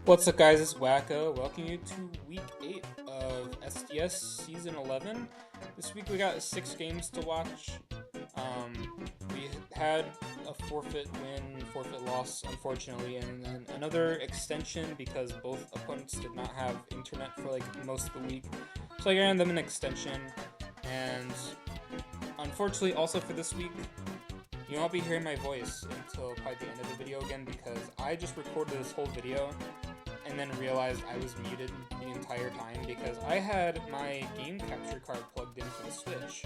What's up, guys? It's Wacko. Welcome you to week 8 of SDS season 11. This week we got 6 games to watch. We had a forfeit win, forfeit loss, unfortunately, and then another extension because both opponents did not have internet for like most of the week. So I granted them an extension, and unfortunately, also for this week, you won't be hearing my voice until probably the end of the video again because I just recorded this whole video and then realized I was muted the entire time because I had my game capture card plugged in for the Switch.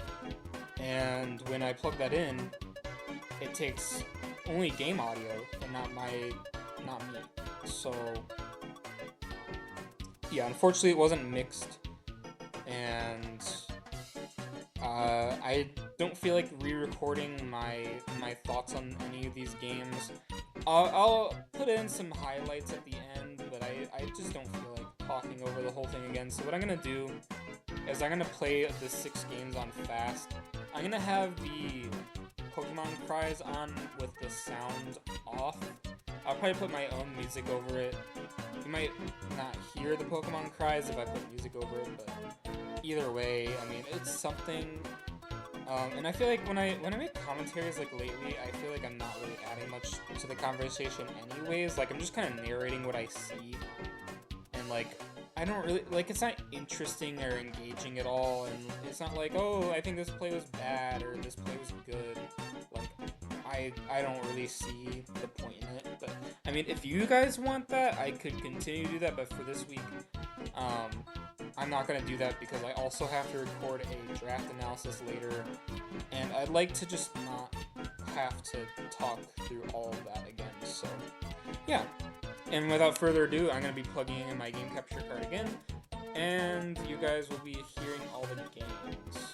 And when I plug that in, it takes only game audio and not me. So yeah, unfortunately it wasn't mixed, and I don't feel like re-recording my thoughts on any of these games. I'll put in some highlights at the end, but I just don't feel like talking over the whole thing again. So what I'm gonna do is I'm gonna play the 6 games on fast. I'm gonna have the Pokemon cries on with the sound off. I'll probably put my own music over it. You might not hear the Pokemon cries if I put music over it, but either way, I mean, it's something. And I feel like when I make commentaries like lately, I feel like I'm not really adding much to the conversation anyways. Like, I'm just kind of narrating what I see, and like, I don't really, like, it's not interesting or engaging at all, and it's not like, oh, I think this play was bad or this play was good. Like, I don't really see the point in it. But I mean, if you guys want that, I could continue to do that, but for this week, I'm not going to do that because I also have to record a draft analysis later, and I'd like to just not have to talk through all of that again. So yeah, and without further ado, I'm going to be plugging in my game capture card again, and you guys will be hearing all the games.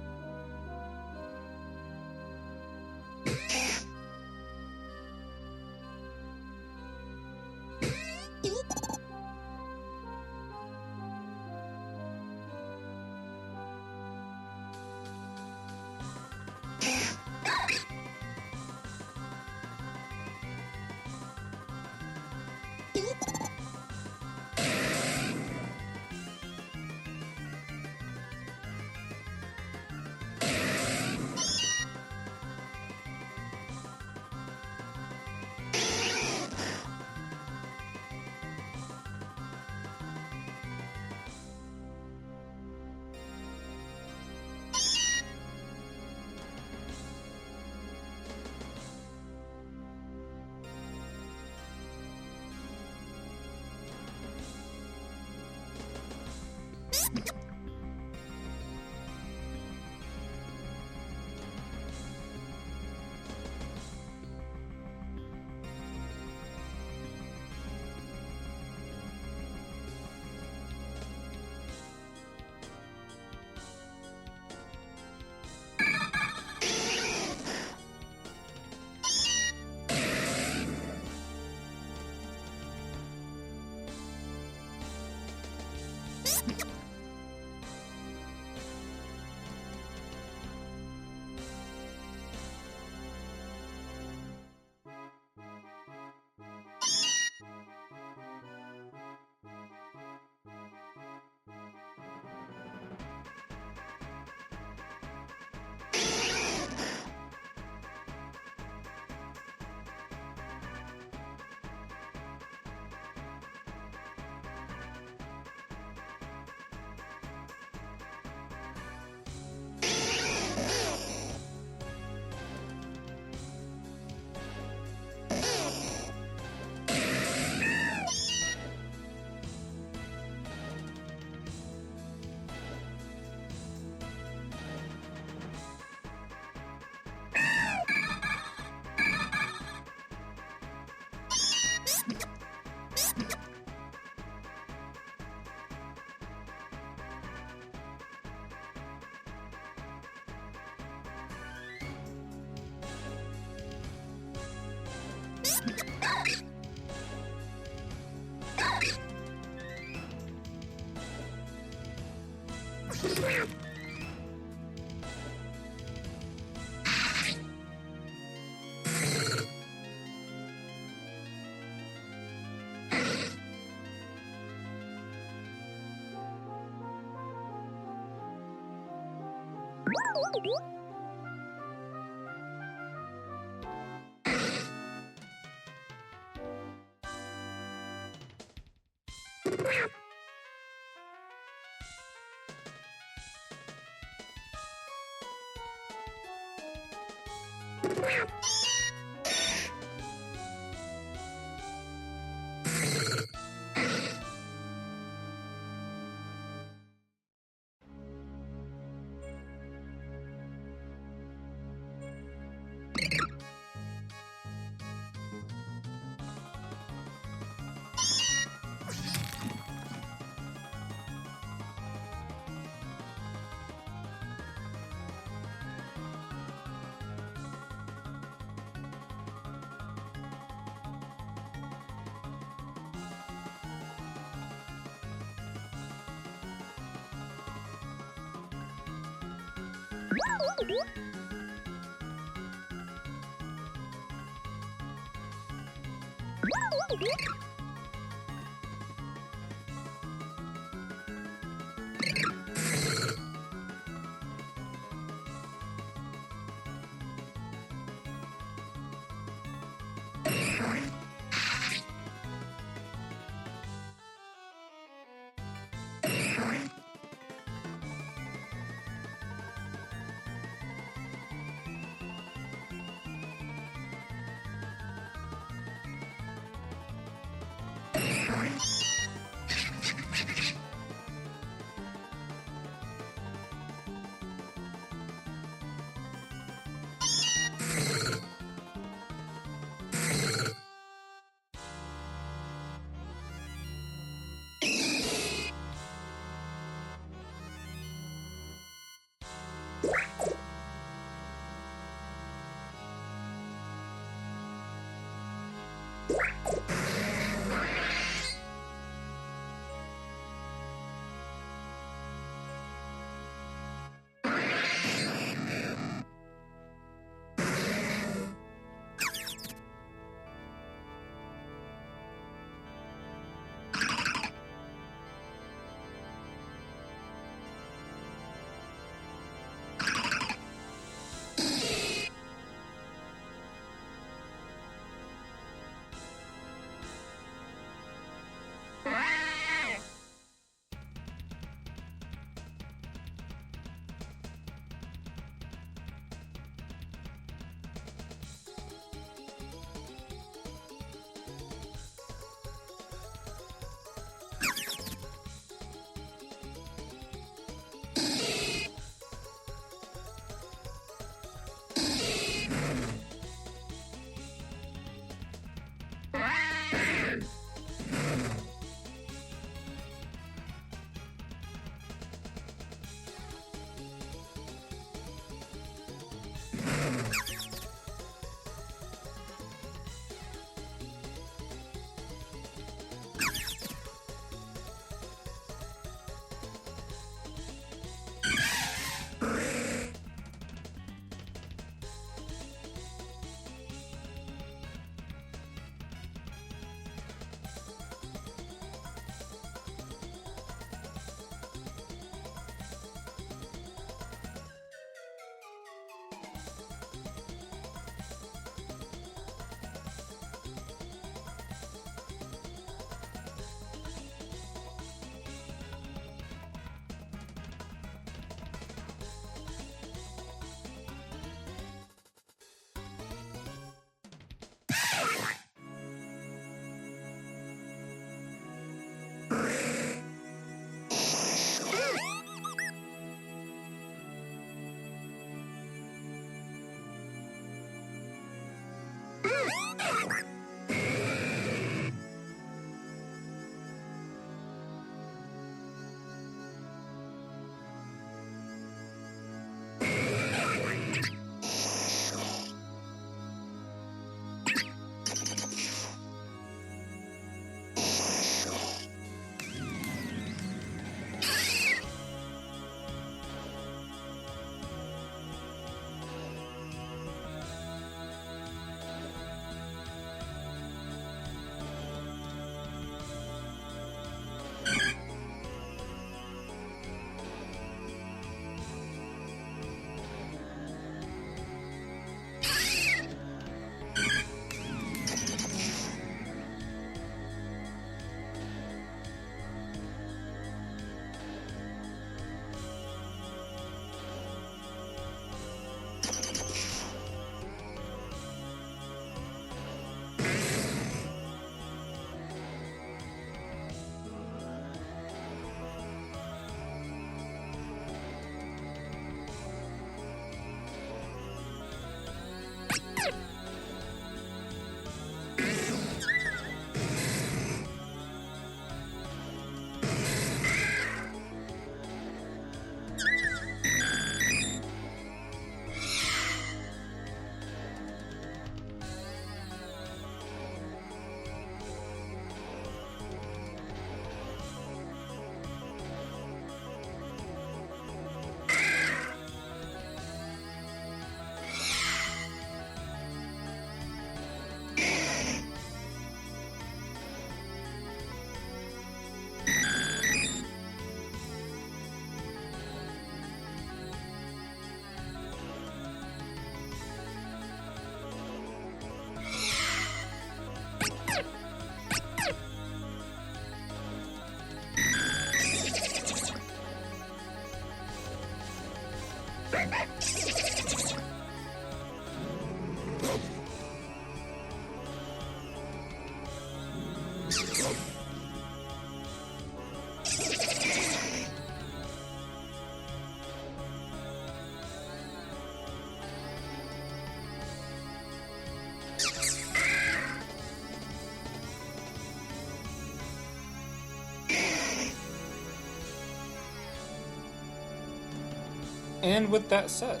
And with that said,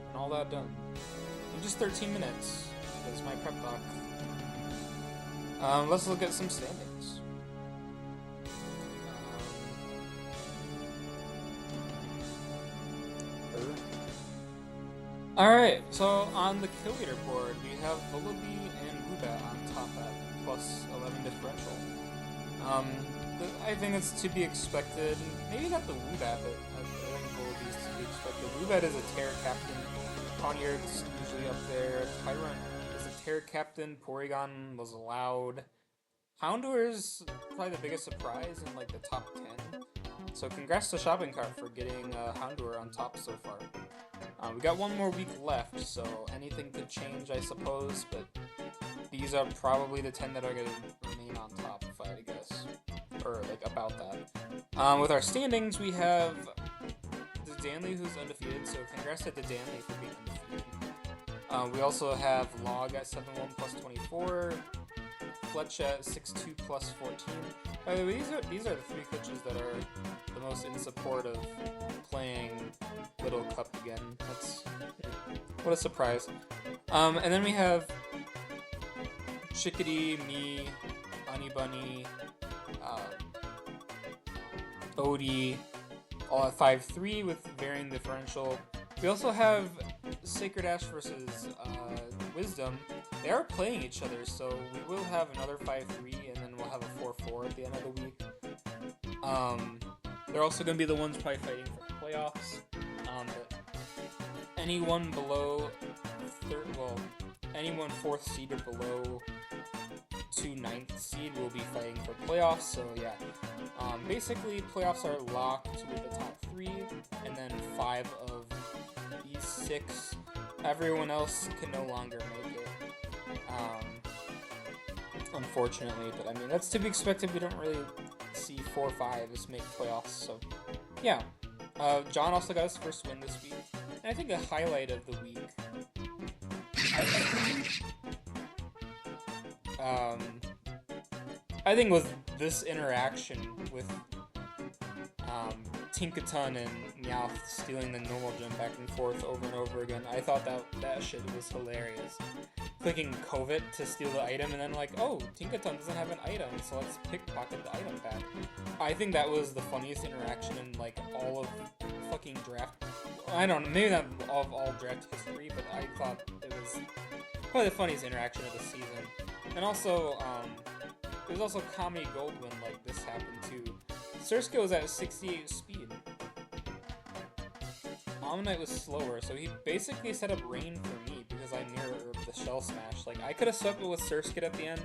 and all that done, in just 13 minutes, is my prep doc. Let's look at some standings. Alright, so on the kill leaderboard, we have Vullaby and Woobat on top at plus 11 differential. I think it's to be expected. Maybe not the Woobat, but I think Vullaby is to be expected. Woobat is a Terra Captain. Ponyard's usually up there. Tyrant is a Terra Captain. Porygon was allowed. Houndour is probably the biggest surprise in like the top 10. So congrats to Shopping Cart for getting Houndour on top so far. We got one more week left, so anything could change, I suppose, but these are probably the 10 that are going to remain on top, if I had to guess. Or, like, about that. With our standings, we have the Danley, who's undefeated, so congrats to the Danley for being undefeated. We also have Log at 7-1 plus 24, Fletch at 6-2 plus 14. By the way, these are the three coaches that are the most in support of playing Little Cup again. That's what a surprise. And then we have Chickadee, me, Honey Bunny, Odie, all at 5-3 with varying differential. We also have Sacred Ash versus Wisdom. They are playing each other, so we will have another 5-3, and then we'll have a 4-4 at the end of the week. They're also going to be the ones probably fighting for playoffs. Anyone below anyone 4th seed or below to 9th seed will be fighting for playoffs, so yeah. Basically, playoffs are locked with the top 3, and then 5 of these 6. Everyone else can no longer make it. Unfortunately, but I mean, that's to be expected. We don't really see 4 or 5s make playoffs, so yeah. John also got his first win this week, and I think a highlight of the week, I think was this interaction with Tinkatink and Meowth stealing the normal gem back and forth over and over again. I thought that shit was hilarious. Clicking COVID to steal the item, and then like, oh, Tinkatink doesn't have an item, so let's pickpocket the item back. I think that was the funniest interaction in like all of fucking draft. I don't know, maybe not of all draft history, but I thought it was probably the funniest interaction of the season. And also, it was also Comedy Gold when like this happened too. Surska was at 68 speed. Omnite was slower, so he basically set up Rain for me because I mirrored the Shell Smash. Like, I could have swept it with Surskit at the end,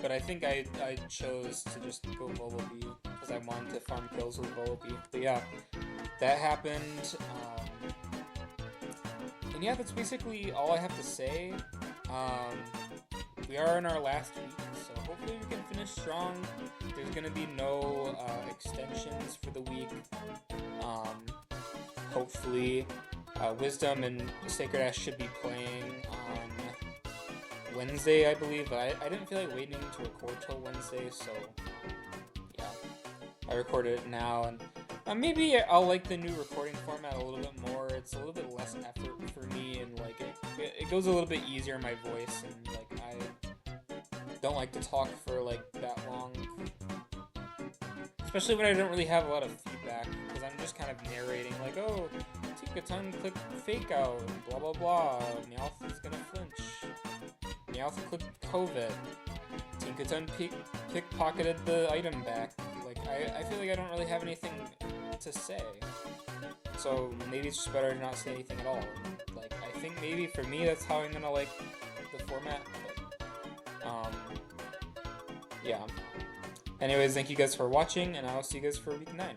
but I think I chose to just go Vullaby because I wanted to farm kills with Vullaby. But yeah, that happened. And yeah, that's basically all I have to say. We are in our last week, so hopefully we can finish strong. There's going to be no extensions for the week. Hopefully, Wisdom and Sacred Ash should be playing on Wednesday, I believe. But I didn't feel like waiting to record till Wednesday, so yeah, I recorded it now. And maybe I'll like the new recording format a little bit more. It's a little bit less effort for me, and like it goes a little bit easier in my voice, and like I don't like to talk for like that long, especially when I don't really have a lot of feedback, because I'm just kind of narrating like, oh, Tinkatink clicked fake out, blah blah blah, Meowth is gonna flinch, Meowth clicked COVID, Tinkatink pickpocketed the item back. Like, I feel like I don't really have anything to say, so maybe it's just better to not say anything at all. Like, I think maybe for me that's how I'm gonna like the format, but yeah. Anyways, thank you guys for watching, and I'll see you guys for week 9.